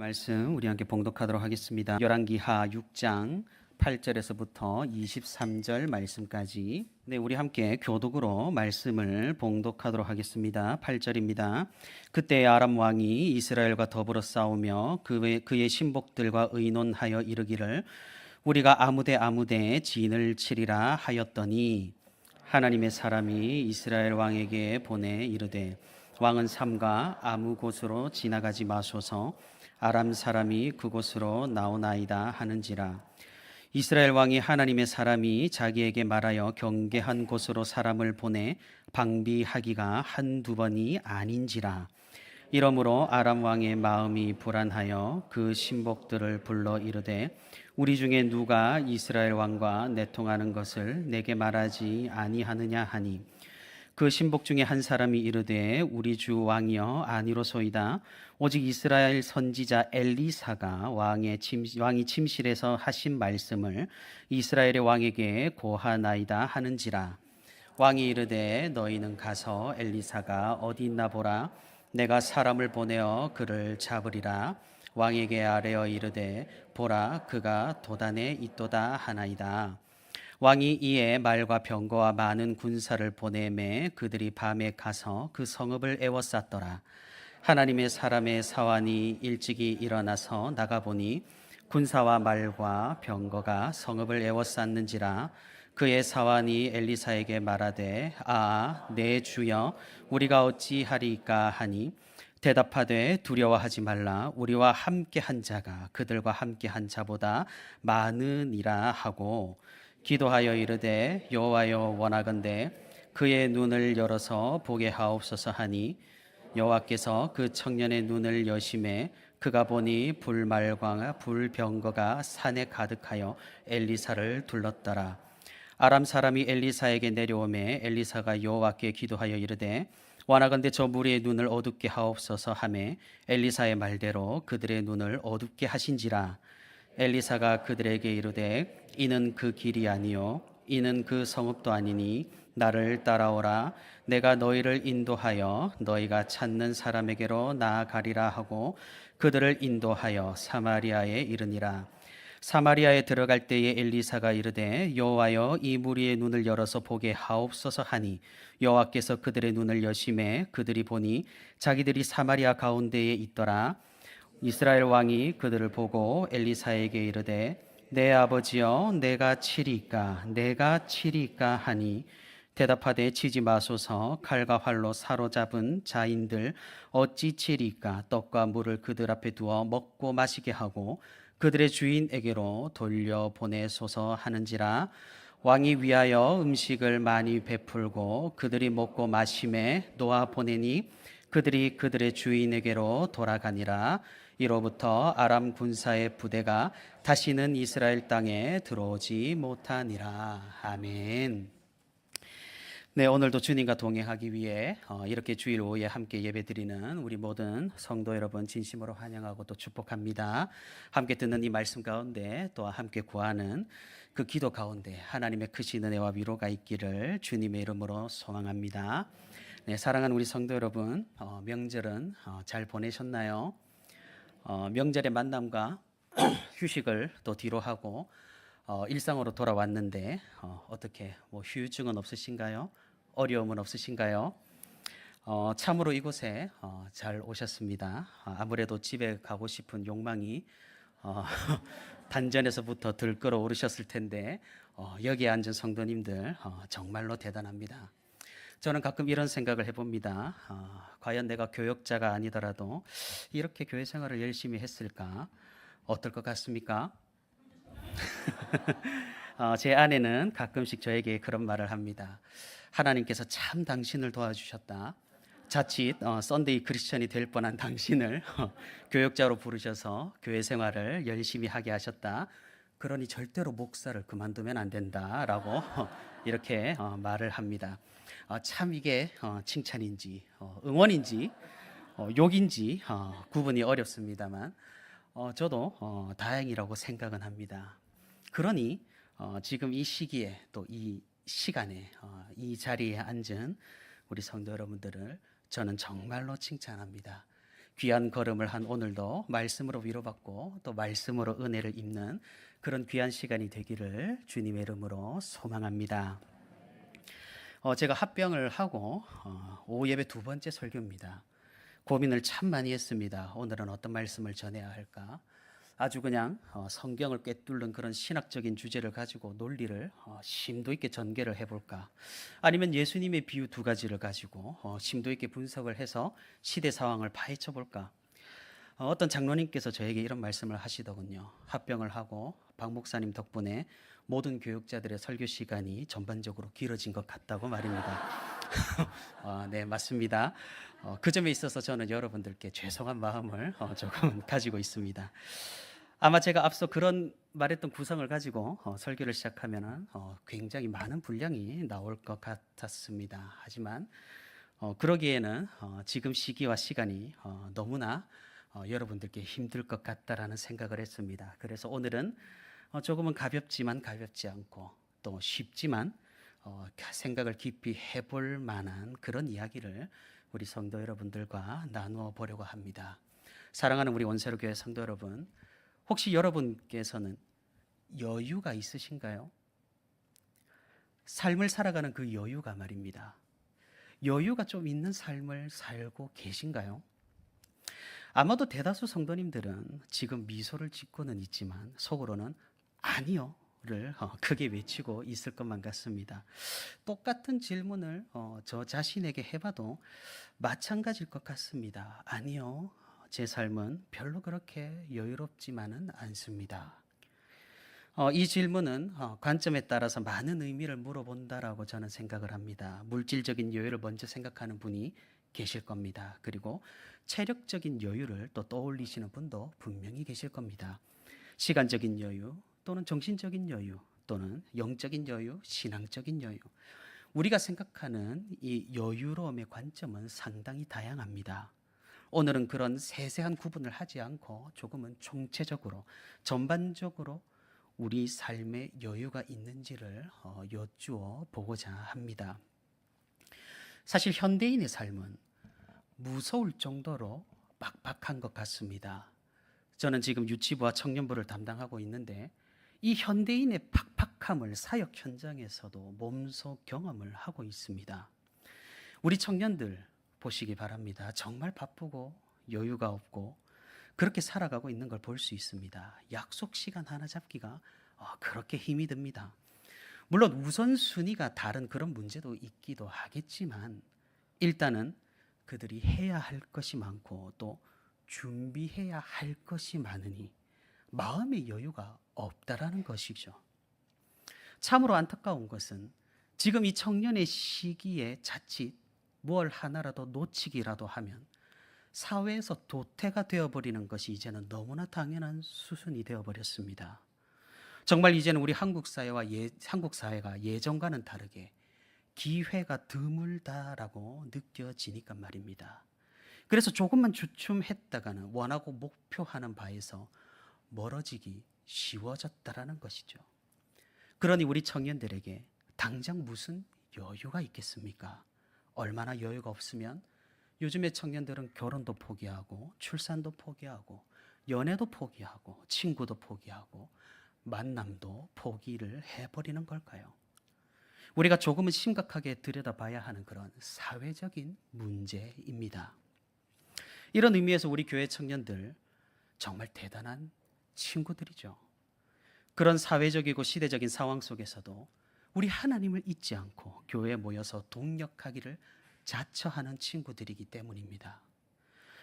말씀 우리 함께 봉독하도록 하겠습니다. 열왕기하 6장 8절에서부터 23절 말씀까지 우리 함께 교독으로 말씀을 봉독하도록 하겠습니다. 8절입니다. 그때 아람 왕이 이스라엘과 더불어 싸우며 그의 신복들과 의논하여 이르기를 우리가 아무데 진을 치리라 하였더니 하나님의 사람이 이스라엘 왕에게 보내 이르되 왕은 삼가 아무 곳으로 지나가지 마소서 아람 사람이 그곳으로 나오나이다 하는지라. 이스라엘 왕이 하나님의 사람이 자기에게 말하여 경계한 곳으로 사람을 보내 방비하기가 한두 번이 아닌지라. 이러므로 아람 왕의 마음이 불안하여 그 신복들을 불러 이르되 우리 중에 누가 이스라엘 왕과 내통하는 것을 내게 말하지 아니하느냐 하니 그 신복 중에 한 사람이 이르되 우리 주 왕이여 아니로소이다. 오직 이스라엘 선지자 엘리사가 왕이 침실에서 하신 말씀을 이스라엘의 왕에게 고하나이다 하는지라. 왕이 이르되 너희는 가서 엘리사가 어디 있나 보라. 내가 사람을 보내어 그를 잡으리라. 왕에게 아뢰어 이르되 보라 그가 도단에 있도다 하나이다. 왕이 이에 말과 병거와 많은 군사를 보내매 그들이 밤에 가서 그 성읍을 에워쌌더라. 하나님의 사람의 사환이 일찍이 일어나서 나가보니 군사와 말과 병거가 성읍을 에워쌌는지라. 그의 사환이 엘리사에게 말하되 내 주여 우리가 어찌하리까 하니 대답하되 두려워하지 말라. 우리와 함께 한 자가 그들과 함께 한 자보다 많으니라 하고 기도하여 이르되 여호와여 원하건대 그의 눈을 열어서 보게 하옵소서 하니 여호와께서 그 청년의 눈을 여심해 그가 보니 불말과 불병거가 산에 가득하여 엘리사를 둘렀더라. 아람 사람이 엘리사에게 내려오매 엘리사가 여호와께 기도하여 이르되 원하건대 저 무리의 눈을 어둡게 하옵소서 하매 엘리사의 말대로 그들의 눈을 어둡게 하신지라. 엘리사가 그들에게 이르되 이는 그 길이 아니요 이는 그 성읍도 아니니 나를 따라오라. 내가 너희를 인도하여 너희가 찾는 사람에게로 나아가리라 하고 그들을 인도하여 사마리아에 이르니라. 사마리아에 들어갈 때에 엘리사가 이르되 여호와여 이 무리의 눈을 열어서 보게 하옵소서 하니 여호와께서 그들의 눈을 여심해 그들이 보니 자기들이 사마리아 가운데에 있더라. 이스라엘 왕이 그들을 보고 엘리사에게 이르되 내 아버지여 내가 치리까 하니 대답하되 치지 마소서. 칼과 활로 사로잡은 자인들 어찌 치리까. 떡과 물을 그들 앞에 두어 먹고 마시게 하고 그들의 주인에게로 돌려보내소서 하는지라. 왕이 위하여 음식을 많이 베풀고 그들이 먹고 마심에 놓아 보내니 그들이 그들의 주인에게로 돌아가니라. 이로부터 아람 군사의 부대가 다시는 이스라엘 땅에 들어오지 못하니라. 아멘. 오늘도 주님과 동행하기 위해 이렇게 주일 오후에 함께 예배드리는 우리 모든 성도 여러분 진심으로 환영하고 또 축복합니다. 함께 듣는 이 말씀 가운데 또 함께 구하는 그 기도 가운데 하나님의 크신 은혜와 위로가 있기를 주님의 이름으로 소망합니다. 사랑하는 우리 성도 여러분, 명절은 잘 보내셨나요? 명절의 만남과 휴식을 또 뒤로 하고 일상으로 돌아왔는데 어떻게 후유증은 없으신가요? 어려움은 없으신가요? 참으로 이곳에 잘 오셨습니다. 아무래도 집에 가고 싶은 욕망이 단전에서부터 들끓어 오르셨을 텐데 여기에 앉은 성도님들 정말로 대단합니다. 저는 가끔 이런 생각을 해봅니다. 과연 내가 교역자가 아니더라도 이렇게 교회 생활을 열심히 했을까? 어떨 것 같습니까? 제 아내는 가끔씩 저에게 그런 말을 합니다. 하나님께서 참 당신을 도와주셨다. 자칫 썬데이 크리스천이 될 뻔한 당신을 교역자로 부르셔서 교회 생활을 열심히 하게 하셨다. 그러니 절대로 목사를 그만두면 안 된다라고 이렇게 말을 합니다. 참 이게 칭찬인지 응원인지 욕인지 구분이 어렵습니다만 저도 다행이라고 생각은 합니다. 그러니 지금 이 시기에 또 이 시간에 이 자리에 앉은 우리 성도 여러분들을 저는 정말로 칭찬합니다. 귀한 걸음을 한 오늘도 말씀으로 위로받고 또 말씀으로 은혜를 입는 그런 귀한 시간이 되기를 주님의 이름으로 소망합니다. 제가 합병을 하고 오후 예배 두 번째 설교입니다. 고민을 참 많이 했습니다. 오늘은 어떤 말씀을 전해야 할까? 아주 그냥 성경을 꿰뚫는 그런 신학적인 주제를 가지고 논리를 심도 있게 전개를 해볼까? 아니면 예수님의 비유 두 가지를 가지고 심도 있게 분석을 해서 시대 상황을 파헤쳐 볼까? 어떤 장로님께서 저에게 이런 말씀을 하시더군요. 합병을 하고 박 목사님 덕분에 모든 교육자들의 설교 시간이 전반적으로 길어진 것 같다고 말입니다. 네, 맞습니다. 그 점에 있어서 저는 여러분들께 죄송한 마음을 조금 가지고 있습니다. 아마 제가 앞서 그런 말했던 구성을 가지고 설교를 시작하면 굉장히 많은 분량이 나올 것 같았습니다. 하지만 그러기에는 지금 시기와 시간이 너무나 여러분들께 힘들 것 같다라는 생각을 했습니다. 그래서 오늘은 조금은 가볍지만 가볍지 않고 또 쉽지만 생각을 깊이 해볼 만한 그런 이야기를 우리 성도 여러분들과 나누어 보려고 합니다. 사랑하는 우리 원세로 교회 성도 여러분, 혹시 여러분께서는 여유가 있으신가요? 삶을 살아가는 그 여유가 말입니다. 여유가 좀 있는 삶을 살고 계신가요? 아마도 대다수 성도님들은 지금 미소를 짓고는 있지만 속으로는 아니요 를 크게 외치고 있을 것만 같습니다. 똑같은 질문을 저 자신에게 해봐도 마찬가지일 것 같습니다. 아니요, 제 삶은 별로 그렇게 여유롭지만은 않습니다. 이 질문은 관점에 따라서 많은 의미를 물어본다라고 저는 생각을 합니다. 물질적인 여유를 먼저 생각하는 분이 계실 겁니다. 그리고 체력적인 여유를 또 떠올리시는 분도 분명히 계실 겁니다. 시간적인 여유 또는 정신적인 여유 또는 영적인 여유, 신앙적인 여유. 우리가 생각하는 이 여유로움의 관점은 상당히 다양합니다. 오늘은 그런 세세한 구분을 하지 않고 조금은 총체적으로 전반적으로 우리 삶에 여유가 있는지를 여쭈어 보고자 합니다. 사실 현대인의 삶은 무서울 정도로 빡빡한 것 같습니다. 저는 지금 유치부와 청년부를 담당하고 있는데 이 현대인의 팍팍함을 사역 현장에서도 몸소 경험을 하고 있습니다. 우리 청년들 보시기 바랍니다. 정말 바쁘고 여유가 없고 그렇게 살아가고 있는 걸 볼 수 있습니다. 약속 시간 하나 잡기가 그렇게 힘이 듭니다. 물론 우선순위가 다른 그런 문제도 있기도 하겠지만 일단은 그들이 해야 할 것이 많고 또 준비해야 할 것이 많으니 마음의 여유가 없다라는 것이죠. 참으로 안타까운 것은 지금 이 청년의 시기에 자칫 무얼 하나라도 놓치기라도 하면 사회에서 도태가 되어버리는 것이 이제는 너무나 당연한 수순이 되어버렸습니다. 정말 이제는 우리 한국 사회가 예전과는 다르게 기회가 드물다라고 느껴지니까 말입니다. 그래서 조금만 주춤했다가는 원하고 목표하는 바에서 멀어지기 쉬워졌다라는 것이죠. 그러니 우리 청년들에게 당장 무슨 여유가 있겠습니까? 얼마나 여유가 없으면 요즘의 청년들은 결혼도 포기하고 출산도 포기하고 연애도 포기하고 친구도 포기하고 만남도 포기를 해버리는 걸까요? 우리가 조금은 심각하게 들여다봐야 하는 그런 사회적인 문제입니다. 이런 의미에서 우리 교회 청년들 정말 대단한 친구들이죠. 그런 사회적이고 시대적인 상황 속에서도 우리 하나님을 잊지 않고 교회에 모여서 동력하기를 자처하는 친구들이기 때문입니다.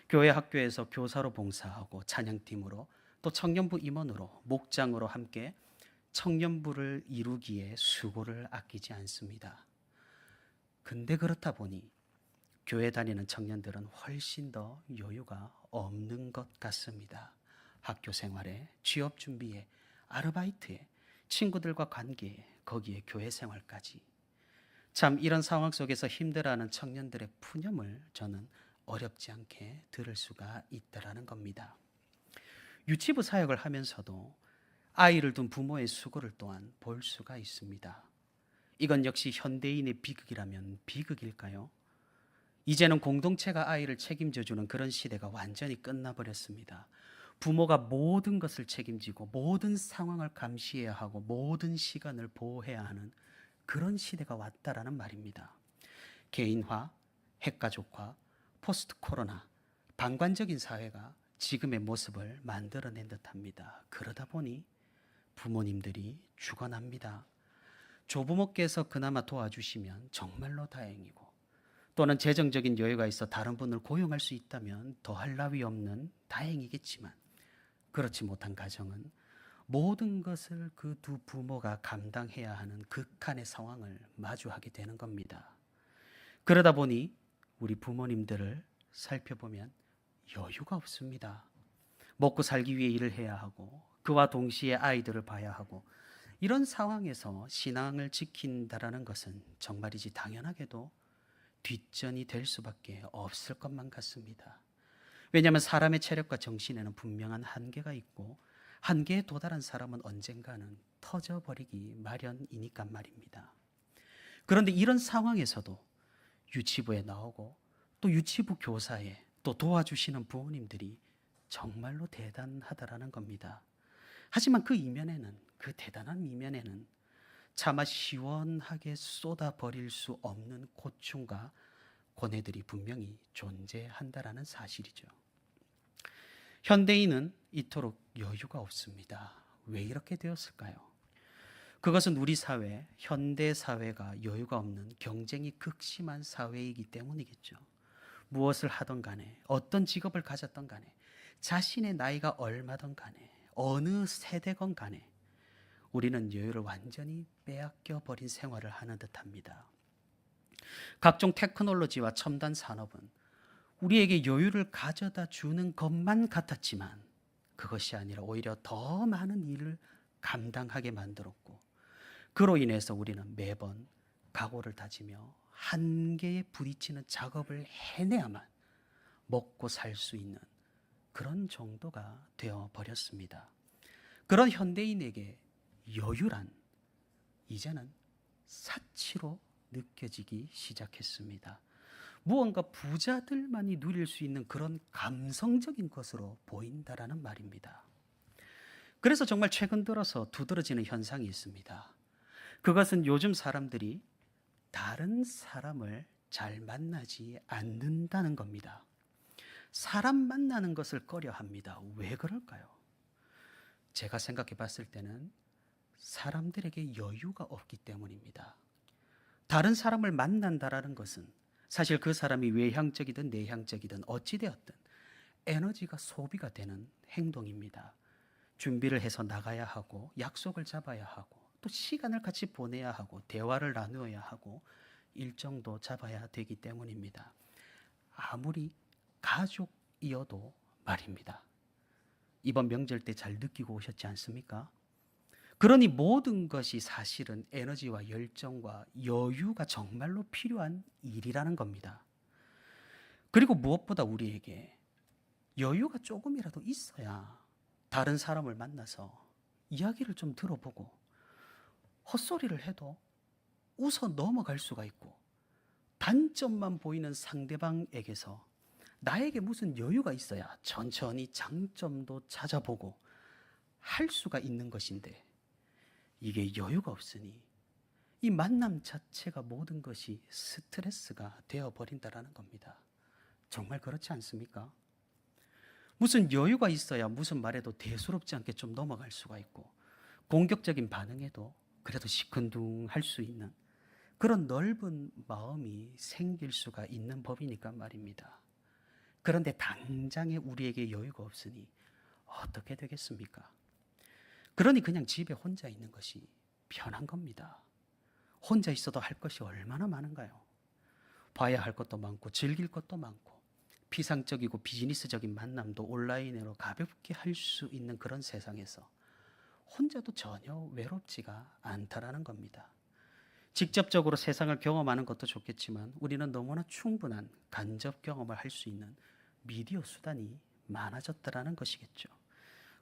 교회 학교에서 교사로 봉사하고 찬양팀으로 또 청년부 임원으로 목장으로 함께 청년부를 이루기에 수고를 아끼지 않습니다. 근데 그렇다 보니 교회 다니는 청년들은 훨씬 더 여유가 없는 것 같습니다. 학교 생활에, 취업 준비에, 아르바이트에, 친구들과 관계에, 거기에 교회 생활까지. 참 이런 상황 속에서 힘들어하는 청년들의 푸념을 저는 어렵지 않게 들을 수가 있다라는 겁니다. 유치부 사역을 하면서도 아이를 둔 부모의 수고를 또한 볼 수가 있습니다. 이건 역시 현대인의 비극이라면 비극일까요? 이제는 공동체가 아이를 책임져주는 그런 시대가 완전히 끝나버렸습니다. 부모가 모든 것을 책임지고 모든 상황을 감시해야 하고 모든 시간을 보호해야 하는 그런 시대가 왔다라는 말입니다. 개인화, 핵가족화, 포스트 코로나, 방관적인 사회가 지금의 모습을 만들어낸 듯합니다. 그러다 보니 부모님들이 죽어납니다. 조부모께서 그나마 도와주시면 정말로 다행이고, 또는 재정적인 여유가 있어 다른 분을 고용할 수 있다면 더할 나위 없는 다행이겠지만, 그렇지 못한 가정은 모든 것을 그 두 부모가 감당해야 하는 극한의 상황을 마주하게 되는 겁니다. 그러다 보니 우리 부모님들을 살펴보면 여유가 없습니다. 먹고 살기 위해 일을 해야 하고 그와 동시에 아이들을 봐야 하고, 이런 상황에서 신앙을 지킨다라는 것은 정말이지 당연하게도 뒷전이 될 수밖에 없을 것만 같습니다. 왜냐하면 사람의 체력과 정신에는 분명한 한계가 있고, 한계에 도달한 사람은 언젠가는 터져버리기 마련이니까 말입니다. 그런데 이런 상황에서도 유치부에 나오고 또 유치부 교사에 또 도와주시는 부모님들이 정말로 대단하다라는 겁니다. 하지만 그 이면에는, 그 대단한 이면에는 차마 시원하게 쏟아버릴 수 없는 고충과 고뇌들이 분명히 존재한다라는 사실이죠. 현대인은 이토록 여유가 없습니다. 왜 이렇게 되었을까요? 그것은 우리 사회, 현대 사회가 여유가 없는 경쟁이 극심한 사회이기 때문이겠죠. 무엇을 하던 간에, 어떤 직업을 가졌던 간에, 자신의 나이가 얼마든 간에, 어느 세대건 간에 우리는 여유를 완전히 빼앗겨 버린 생활을 하는 듯합니다. 각종 테크놀로지와 첨단 산업은 우리에게 여유를 가져다 주는 것만 같았지만, 그것이 아니라 오히려 더 많은 일을 감당하게 만들었고, 그로 인해서 우리는 매번 각오를 다지며 한계에 부딪히는 작업을 해내야만 먹고 살 수 있는 그런 정도가 되어 버렸습니다. 그런 현대인에게 여유란 이제는 사치로 느껴지기 시작했습니다. 무언가 부자들만이 누릴 수 있는 그런 감성적인 것으로 보인다라는 말입니다. 그래서 정말 최근 들어서 두드러지는 현상이 있습니다. 그것은 요즘 사람들이 다른 사람을 잘 만나지 않는다는 겁니다. 사람 만나는 것을 꺼려합니다. 왜 그럴까요? 제가 생각해 봤을 때는 사람들에게 여유가 없기 때문입니다. 다른 사람을 만난다라는 것은 사실 그 사람이 외향적이든 내향적이든 어찌되었든 에너지가 소비가 되는 행동입니다. 준비를 해서 나가야 하고, 약속을 잡아야 하고, 또 시간을 같이 보내야 하고, 대화를 나누어야 하고, 일정도 잡아야 되기 때문입니다. 아무리 가족이어도 말입니다. 이번 명절 때 잘 느끼고 오셨지 않습니까? 그러니 모든 것이 사실은 에너지와 열정과 여유가 정말로 필요한 일이라는 겁니다. 그리고 무엇보다 우리에게 여유가 조금이라도 있어야 다른 사람을 만나서 이야기를 좀 들어보고 헛소리를 해도 웃어 넘어갈 수가 있고, 단점만 보이는 상대방에게서 나에게 무슨 여유가 있어야 천천히 장점도 찾아보고 할 수가 있는 것인데, 이게 여유가 없으니 이 만남 자체가 모든 것이 스트레스가 되어버린다라는 겁니다. 정말 그렇지 않습니까? 무슨 여유가 있어야 무슨 말에도 대수롭지 않게 좀 넘어갈 수가 있고, 공격적인 반응에도 그래도 시큰둥할 수 있는 그런 넓은 마음이 생길 수가 있는 법이니까 말입니다. 그런데 당장에 우리에게 여유가 없으니 어떻게 되겠습니까? 그러니 그냥 집에 혼자 있는 것이 편한 겁니다. 혼자 있어도 할 것이 얼마나 많은가요? 봐야 할 것도 많고 즐길 것도 많고, 피상적이고 비즈니스적인 만남도 온라인으로 가볍게 할 수 있는 그런 세상에서 혼자도 전혀 외롭지가 않다라는 겁니다. 직접적으로 세상을 경험하는 것도 좋겠지만 우리는 너무나 충분한 간접 경험을 할 수 있는 미디어 수단이 많아졌다라는 것이겠죠.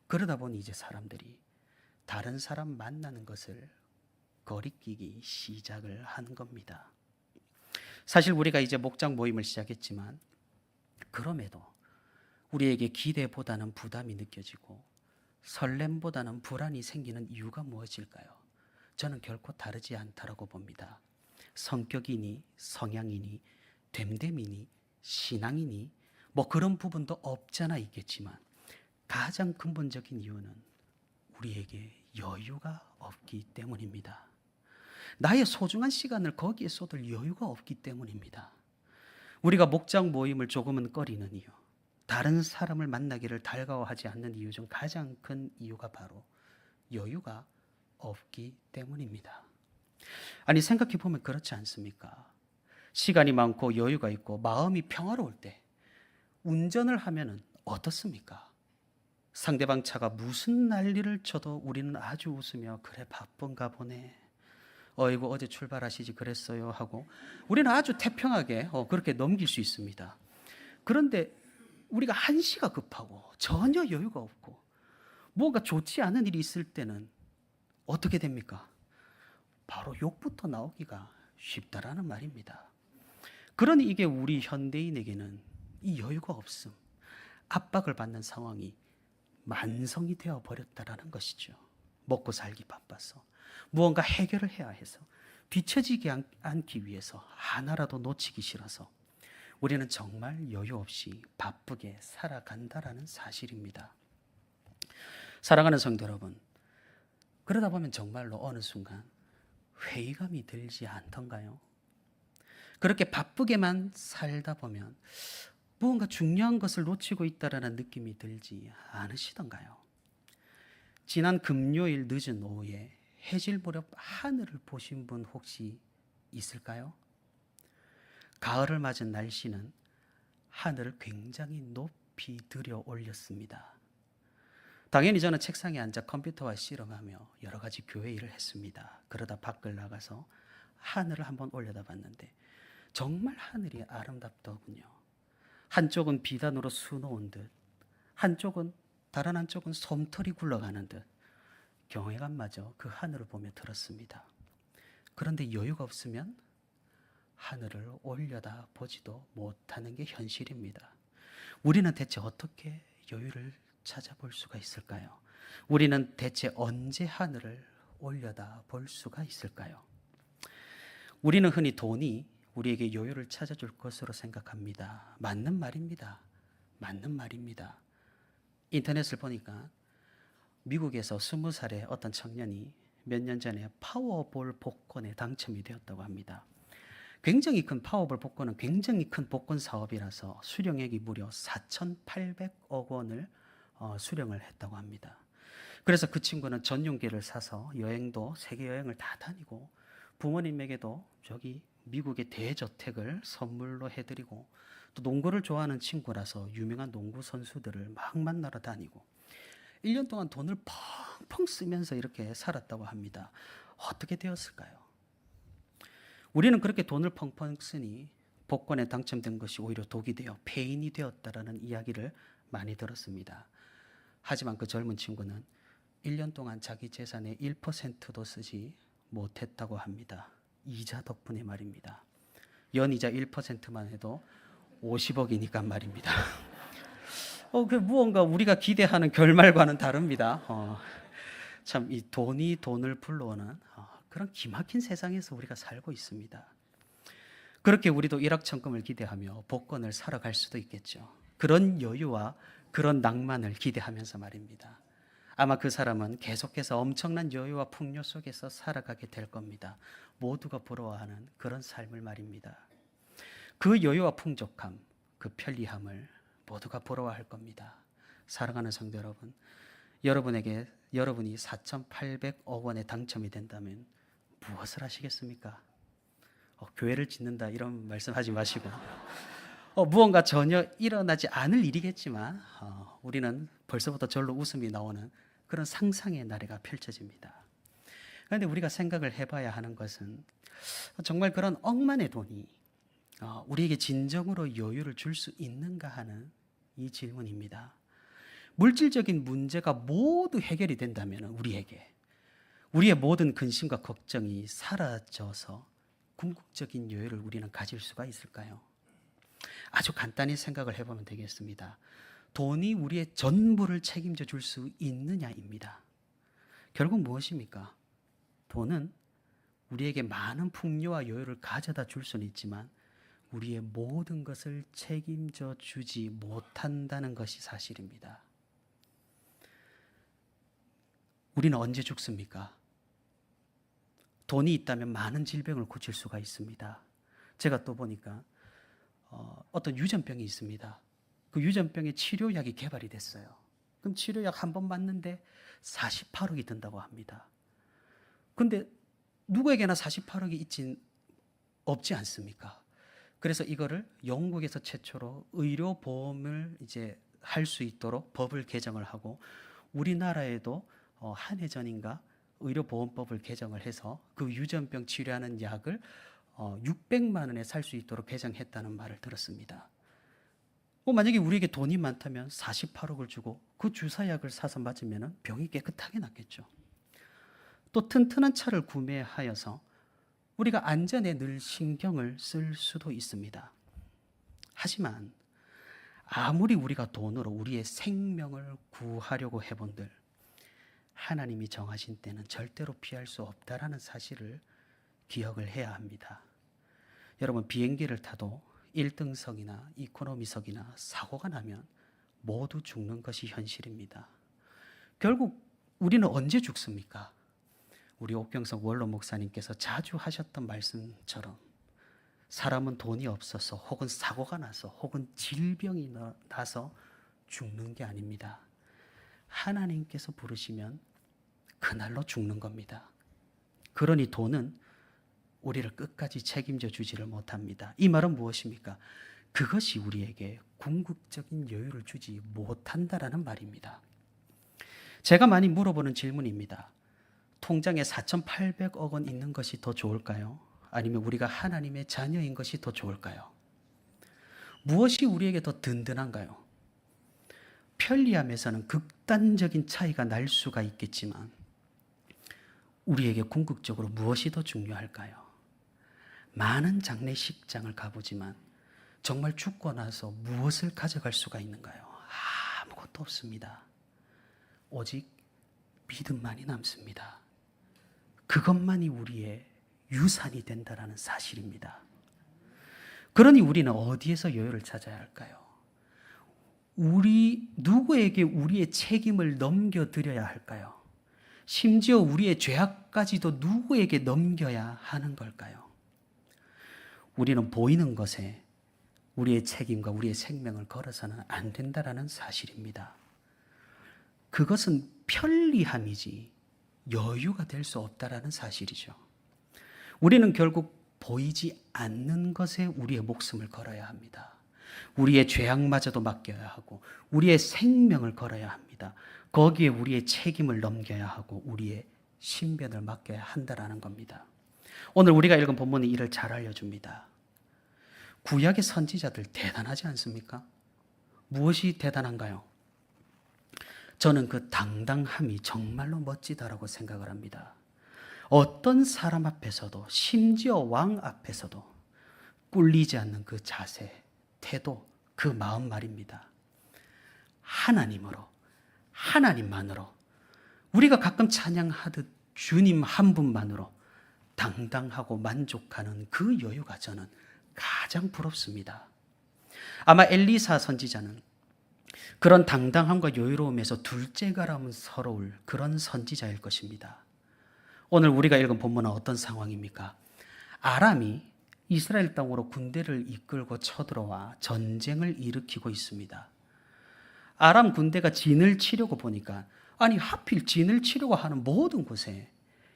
그러다 보니 이제 사람들이 다른 사람 만나는 것을 거리끼기 시작을 한 겁니다. 사실 우리가 이제 목장 모임을 시작했지만 그럼에도 우리에게 기대보다는 부담이 느껴지고 설렘보다는 불안이 생기는 이유가 무엇일까요? 저는 결코 다르지 않다라고 봅니다. 성격이니 성향이니 됨됨이니 신앙이니 뭐 그런 부분도 없잖아 있겠지만 가장 근본적인 이유는 우리에게 여유가 없기 때문입니다. 나의 소중한 시간을 거기에 쏟을 여유가 없기 때문입니다. 우리가 목장 모임을 조금은 꺼리는 이유, 다른 사람을 만나기를 달가워하지 않는 이유 중 가장 큰 이유가 바로 여유가 없기 때문입니다. 아니 생각해 보면 그렇지 않습니까? 시간이 많고 여유가 있고 마음이 평화로울 때 운전을 하면은 어떻습니까? 상대방 차가 무슨 난리를 쳐도 우리는 아주 웃으며 그래 바쁜가 보네. 어이구 어제 출발하시지 그랬어요 하고 우리는 아주 태평하게 그렇게 넘길 수 있습니다. 그런데 우리가 한시가 급하고 전혀 여유가 없고 뭔가 좋지 않은 일이 있을 때는 어떻게 됩니까? 바로 욕부터 나오기가 쉽다라는 말입니다. 그러니 이게 우리 현대인에게는 이 여유가 없음, 압박을 받는 상황이 만성이 되어 버렸다라는 것이죠. 먹고 살기 바빠서 무언가 해결을 해야 해서 뒤처지지 않기 위해서 하나라도 놓치기 싫어서 우리는 정말 여유 없이 바쁘게 살아간다라는 사실입니다. 사랑하는 성도 여러분, 그러다 보면 정말로 어느 순간 회의감이 들지 않던가요? 그렇게 바쁘게만 살다 보면 무언가 중요한 것을 놓치고 있다라는 느낌이 들지 않으시던가요? 지난 금요일 늦은 오후에 해질 무렵 하늘을 보신 분 혹시 있을까요? 가을을 맞은 날씨는 하늘을 굉장히 높이 들여 올렸습니다. 당연히 저는 책상에 앉아 컴퓨터와 씨름하며 여러 가지 교회 일을 했습니다. 그러다 밖을 나가서 하늘을 한번 올려다봤는데 정말 하늘이 아름답더군요. 한쪽은 비단으로 수놓은 듯, 다른 한쪽은 솜털이 굴러가는 듯 경외감마저 그 하늘을 보며 들었습니다. 그런데 여유가 없으면 하늘을 올려다 보지도 못하는 게 현실입니다. 우리는 대체 어떻게 여유를 찾아볼 수가 있을까요? 우리는 대체 언제 하늘을 올려다 볼 수가 있을까요? 우리는 흔히 돈이 우리에게 여유를 찾아줄 것으로 생각합니다. 맞는 말입니다. 맞는 말입니다. 인터넷을 보니까 미국에서 20살의 어떤 청년이 몇 년 전에 파워볼 복권에 당첨이 되었다고 합니다. 굉장히 큰 파워볼 복권은 굉장히 큰 복권 사업이라서 수령액이 무려 4,800억 원을 수령을 했다고 합니다. 그래서 그 친구는 전용기를 사서 여행도 세계 여행을 다 다니고 부모님에게도 저기 미국의 대저택을 선물로 해드리고 또 농구를 좋아하는 친구라서 유명한 농구 선수들을 막 만나러 다니고 1년 동안 돈을 펑펑 쓰면서 이렇게 살았다고 합니다. 어떻게 되었을까요? 우리는 그렇게 돈을 펑펑 쓰니 복권에 당첨된 것이 오히려 독이 되어 폐인이 되었다라는 이야기를 많이 들었습니다. 하지만 그 젊은 친구는 1년 동안 자기 재산의 1%도 쓰지 못했다고 합니다. 이자 덕분에 말입니다. 연이자 1%만 해도 50억이니까 말입니다. 그 무언가 우리가 기대하는 결말과는 다릅니다. 참 이 돈이 돈을 불러오는 그런 기막힌 세상에서 우리가 살고 있습니다. 그렇게 우리도 일확천금을 기대하며 복권을 사러 갈 수도 있겠죠. 그런 여유와 그런 낭만을 기대하면서 말입니다. 아마 그 사람은 계속해서 엄청난 여유와 풍요 속에서 살아가게 될 겁니다. 모두가 부러워하는 그런 삶을 말입니다. 그 여유와 풍족함, 그 편리함을 모두가 부러워할 겁니다. 사랑하는 성도 여러분, 여러분이 4,800억 원에 당첨이 된다면 무엇을 하시겠습니까? 교회를 짓는다 이런 말씀하지 마시고 무언가 전혀 일어나지 않을 일이겠지만 우리는 벌써부터 절로 웃음이 나오는 그런 상상의 나래가 펼쳐집니다. 그런데 우리가 생각을 해봐야 하는 것은 정말 그런 억만의 돈이 우리에게 진정으로 여유를 줄 수 있는가 하는 이 질문입니다. 물질적인 문제가 모두 해결이 된다면 우리의 모든 근심과 걱정이 사라져서 궁극적인 여유를 우리는 가질 수가 있을까요? 아주 간단히 생각을 해보면 되겠습니다. 돈이 우리의 전부를 책임져 줄 수 있느냐입니다. 결국 무엇입니까? 돈은 우리에게 많은 풍요와 여유를 가져다 줄 수는 있지만 우리의 모든 것을 책임져 주지 못한다는 것이 사실입니다. 우리는 언제 죽습니까? 돈이 있다면 많은 질병을 고칠 수가 있습니다. 제가 또 보니까 어떤 유전병이 있습니다. 그 유전병의 치료약이 개발이 됐어요. 그럼 치료약 한 번 맞는데 48억이 든다고 합니다. 근데 누구에게나 48억이 있진 없지 않습니까? 그래서 이거를 영국에서 최초로 의료보험을 이제 할 수 있도록 법을 개정을 하고 우리나라에도 한 해 전인가 의료보험법을 개정을 해서 그 유전병 치료하는 약을 600만 원에 살 수 있도록 개정했다는 말을 들었습니다. 만약에 우리에게 돈이 많다면 48억을 주고 그 주사약을 사서 맞으면 병이 깨끗하게 낫겠죠. 또 튼튼한 차를 구매하여서 우리가 안전에 늘 신경을 쓸 수도 있습니다. 하지만 아무리 우리가 돈으로 우리의 생명을 구하려고 해본들 하나님이 정하신 때는 절대로 피할 수 없다라는 사실을 기억을 해야 합니다. 여러분, 비행기를 타도 1등석이나 이코노미석이나 사고가 나면 모두 죽는 것이 현실입니다. 결국 우리는 언제 죽습니까? 우리 옥경석 원로 목사님께서 자주 하셨던 말씀처럼 사람은 돈이 없어서 혹은 사고가 나서 혹은 질병이 나서 죽는 게 아닙니다. 하나님께서 부르시면 그날로 죽는 겁니다. 그러니 돈은 우리를 끝까지 책임져 주지를 못합니다. 이 말은 무엇입니까? 그것이 우리에게 궁극적인 여유를 주지 못한다라는 말입니다. 제가 많이 물어보는 질문입니다. 통장에 4,800억 원 있는 것이 더 좋을까요? 아니면 우리가 하나님의 자녀인 것이 더 좋을까요? 무엇이 우리에게 더 든든한가요? 편리함에서는 극단적인 차이가 날 수가 있겠지만 우리에게 궁극적으로 무엇이 더 중요할까요? 많은 장례식장을 가보지만 정말 죽고 나서 무엇을 가져갈 수가 있는가요? 아무것도 없습니다. 오직 믿음만이 남습니다. 그것만이 우리의 유산이 된다라는 사실입니다. 그러니 우리는 어디에서 여유를 찾아야 할까요? 누구에게 우리의 책임을 넘겨드려야 할까요? 심지어 우리의 죄악까지도 누구에게 넘겨야 하는 걸까요? 우리는 보이는 것에 우리의 책임과 우리의 생명을 걸어서는 안 된다라는 사실입니다. 그것은 편리함이지 여유가 될 수 없다라는 사실이죠. 우리는 결국 보이지 않는 것에 우리의 목숨을 걸어야 합니다. 우리의 죄악마저도 맡겨야 하고 우리의 생명을 걸어야 합니다. 거기에 우리의 책임을 넘겨야 하고 우리의 신변을 맡겨야 한다라는 겁니다. 오늘 우리가 읽은 본문이 이를 잘 알려줍니다. 구약의 선지자들 대단하지 않습니까? 무엇이 대단한가요? 저는 그 당당함이 정말로 멋지다라고 생각을 합니다. 어떤 사람 앞에서도 심지어 왕 앞에서도 꿀리지 않는 그 자세, 태도, 그 마음 말입니다. 하나님으로, 하나님만으로 우리가 가끔 찬양하듯 주님 한 분만으로 당당하고 만족하는 그 여유가 저는 가장 부럽습니다. 아마 엘리사 선지자는 그런 당당함과 여유로움에서 둘째가라면 서러울 그런 선지자일 것입니다. 오늘 우리가 읽은 본문은 어떤 상황입니까? 아람이 이스라엘 땅으로 군대를 이끌고 쳐들어와 전쟁을 일으키고 있습니다. 아람 군대가 진을 치려고 보니까 하필 진을 치려고 하는 모든 곳에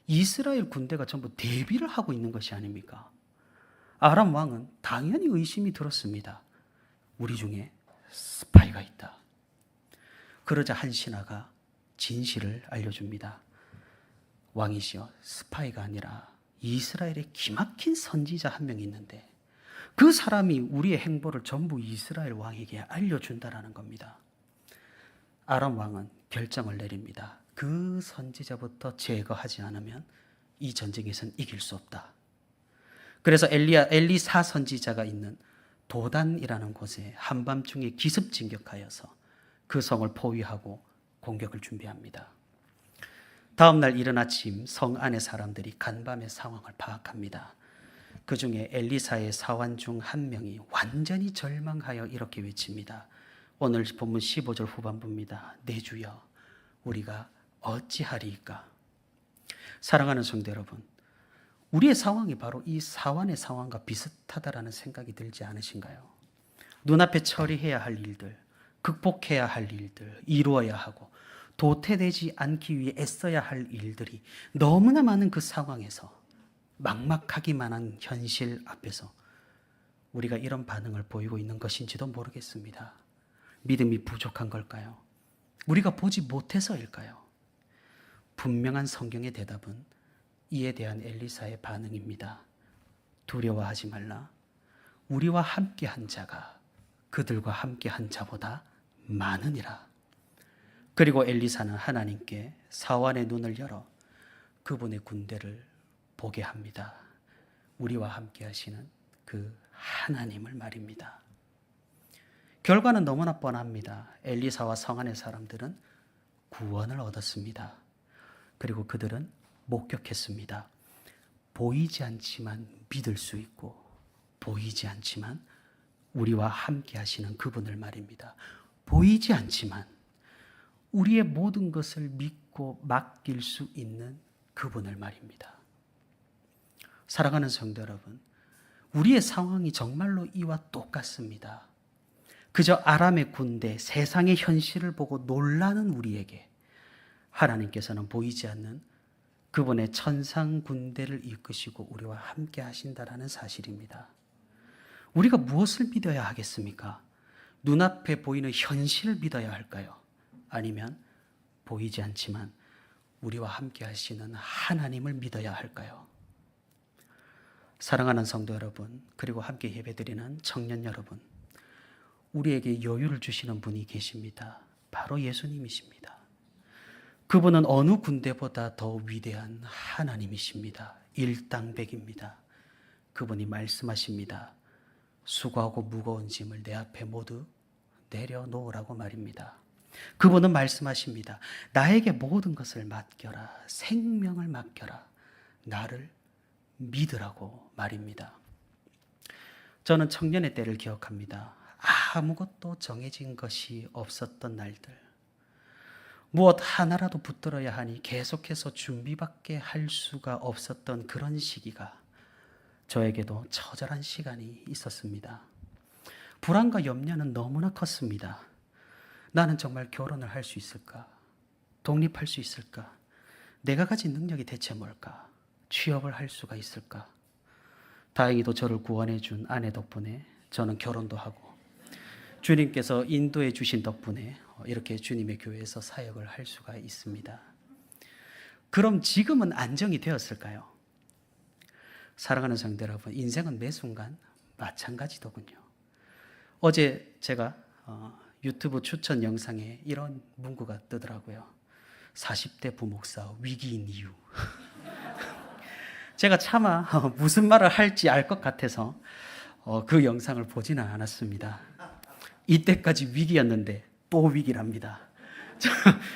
이스라엘 군대가 전부 대비를 하고 있는 것이 아닙니까? 아람 왕은 당연히 의심이 들었습니다. 우리 중에 스파이가 있다. 그러자 한 신하가 진실을 알려줍니다. 왕이시여, 스파이가 아니라 이스라엘에 기막힌 선지자 한 명이 있는데 그 사람이 우리의 행보를 전부 이스라엘 왕에게 알려준다라는 겁니다. 아람 왕은 결정을 내립니다. 그 선지자부터 제거하지 않으면 이 전쟁에선 이길 수 없다. 그래서 엘리사 선지자가 있는 도단이라는 곳에 한밤중에 기습 진격하여서 그 성을 포위하고 공격을 준비합니다. 다음 날 이른 아침 성 안의 사람들이 간밤의 상황을 파악합니다. 그 중에 엘리사의 사환 중 한 명이 완전히 절망하여 이렇게 외칩니다. 오늘 본문 15절 후반부입니다. 내 주여 우리가 어찌하리이까. 사랑하는 성도 여러분, 우리의 상황이 바로 이 사환의 상황과 비슷하다라는 생각이 들지 않으신가요? 눈앞에 처리해야 할 일들, 극복해야 할 일들, 이루어야 하고 도태되지 않기 위해 애써야 할 일들이 너무나 많은 그 상황에서 막막하기만 한 현실 앞에서 우리가 이런 반응을 보이고 있는 것인지도 모르겠습니다. 믿음이 부족한 걸까요? 우리가 보지 못해서일까요? 분명한 성경의 대답은 이에 대한 엘리사의 반응입니다. 두려워하지 말라. 우리와 함께한 자가 그들과 함께한 자보다 많으니라. 그리고 엘리사는 하나님께 사환의 눈을 열어 그분의 군대를 보게 합니다. 우리와 함께 하시는 그 하나님을 말입니다. 결과는 너무나 뻔합니다. 엘리사와 성 안의 사람들은 구원을 얻었습니다. 그리고 그들은 목격했습니다. 보이지 않지만 믿을 수 있고 보이지 않지만 우리와 함께 하시는 그분을 말입니다. 보이지 않지만 우리의 모든 것을 믿고 맡길 수 있는 그분을 말입니다. 사랑하는 성도 여러분, 우리의 상황이 정말로 이와 똑같습니다. 그저 아람의 군대, 세상의 현실을 보고 놀라는 우리에게 하나님께서는 보이지 않는 그분의 천상 군대를 이끄시고 우리와 함께 하신다라는 사실입니다. 우리가 무엇을 믿어야 하겠습니까? 눈앞에 보이는 현실을 믿어야 할까요? 아니면 보이지 않지만 우리와 함께 하시는 하나님을 믿어야 할까요? 사랑하는 성도 여러분, 그리고 함께 예배드리는 청년 여러분, 우리에게 여유를 주시는 분이 계십니다. 바로 예수님이십니다. 그분은 어느 군대보다 더 위대한 하나님이십니다. 일당백입니다. 그분이 말씀하십니다. 수고하고 무거운 짐을 내 앞에 모두 내려놓으라고 말입니다. 그분은 말씀하십니다. 나에게 모든 것을 맡겨라. 생명을 맡겨라. 나를 믿으라고 말입니다. 저는 청년의 때를 기억합니다. 아무것도 정해진 것이 없었던 날들. 무엇 하나라도 붙들어야 하니 계속해서 준비밖에 할 수가 없었던 그런 시기가 저에게도 처절한 시간이 있었습니다. 불안과 염려는 너무나 컸습니다. 나는 정말 결혼을 할 수 있을까? 독립할 수 있을까? 내가 가진 능력이 대체 뭘까? 취업을 할 수가 있을까? 다행히도 저를 구원해 준 아내 덕분에 저는 결혼도 하고 주님께서 인도해 주신 덕분에 이렇게 주님의 교회에서 사역을 할 수가 있습니다. 그럼 지금은 안정이 되었을까요? 사랑하는 성도 여러분, 인생은 매 순간 마찬가지더군요. 어제 제가 유튜브 추천 영상에 이런 문구가 뜨더라고요. 40대 부목사 위기인 이유. 제가 차마 무슨 말을 할지 알 것 같아서 그 영상을 보지는 않았습니다. 이때까지 위기였는데 또 위기랍니다.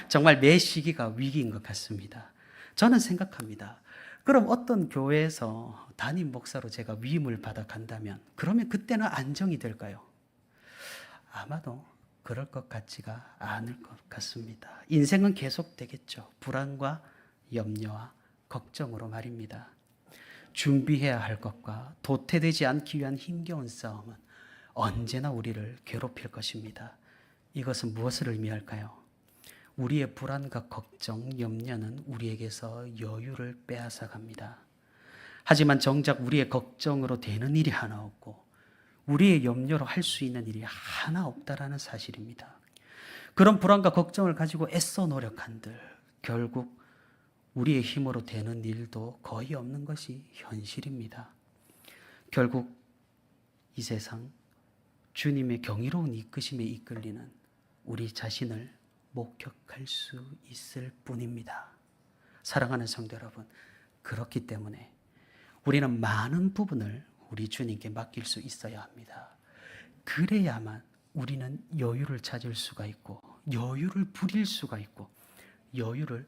정말 매 시기가 위기인 것 같습니다. 저는 생각합니다. 그럼 어떤 교회에서 담임 목사로 제가 위임을 받아 간다면 그러면 그때는 안정이 될까요? 아마도 그럴 것 같지가 않을 것 같습니다. 인생은 계속되겠죠. 불안과 염려와 걱정으로 말입니다. 준비해야 할 것과 도태되지 않기 위한 힘겨운 싸움은 언제나 우리를 괴롭힐 것입니다. 이것은 무엇을 의미할까요? 우리의 불안과 걱정, 염려는 우리에게서 여유를 빼앗아 갑니다. 하지만 정작 우리의 걱정으로 되는 일이 하나 없고 우리의 염려로 할 수 있는 일이 하나 없다라는 사실입니다. 그런 불안과 걱정을 가지고 애써 노력한들 결국 우리의 힘으로 되는 일도 거의 없는 것이 현실입니다. 결국 이 세상 주님의 경이로운 이끄심에 이끌리는 우리 자신을 목격할 수 있을 뿐입니다. 사랑하는 성도 여러분, 그렇기 때문에 우리는 많은 부분을 우리 주님께 맡길 수 있어야 합니다. 그래야만 우리는 여유를 찾을 수가 있고, 여유를 부릴 수가 있고, 여유를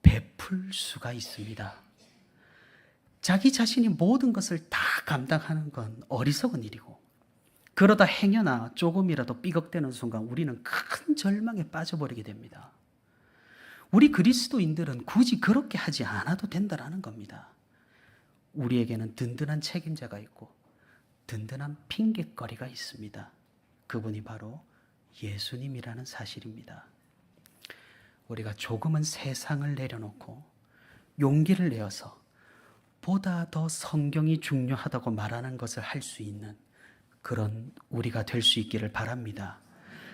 베풀 수가 있습니다. 자기 자신이 모든 것을 다 감당하는 건 어리석은 일이고, 그러다 행여나 조금이라도 삐걱대는 순간 우리는 큰 절망에 빠져버리게 됩니다. 우리 그리스도인들은 굳이 그렇게 하지 않아도 된다는 겁니다. 우리에게는 든든한 책임자가 있고 든든한 핑곗거리가 있습니다. 그분이 바로 예수님이라는 사실입니다. 우리가 조금은 세상을 내려놓고 용기를 내어서 보다 더 성경이 중요하다고 말하는 것을 할 수 있는 그런 우리가 될 수 있기를 바랍니다.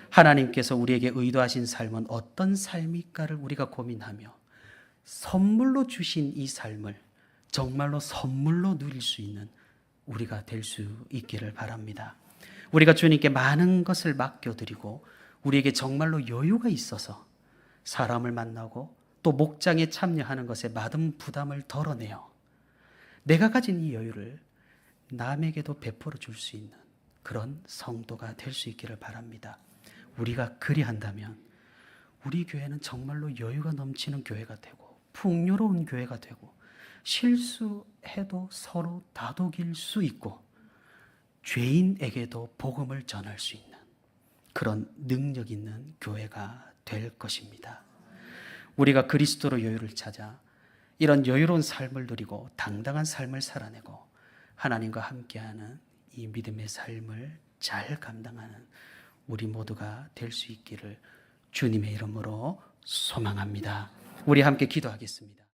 하나님께서 우리에게 의도하신 삶은 어떤 삶일까를 우리가 고민하며 선물로 주신 이 삶을 정말로 선물로 누릴 수 있는 우리가 될 수 있기를 바랍니다. 우리가 주님께 많은 것을 맡겨드리고 우리에게 정말로 여유가 있어서 사람을 만나고 또 목장에 참여하는 것에 받은 부담을 덜어내어 내가 가진 이 여유를 남에게도 베풀어 줄 수 있는 그런 성도가 될 수 있기를 바랍니다. 우리가 그리한다면 우리 교회는 정말로 여유가 넘치는 교회가 되고 풍요로운 교회가 되고 실수해도 서로 다독일 수 있고 죄인에게도 복음을 전할 수 있는 그런 능력 있는 교회가 될 것입니다. 우리가 그리스도로 여유를 찾아 이런 여유로운 삶을 누리고 당당한 삶을 살아내고 하나님과 함께하는 이 믿음의 삶을 잘 감당하는 우리 모두가 될 수 있기를 주님의 이름으로 소망합니다. 우리 함께 기도하겠습니다.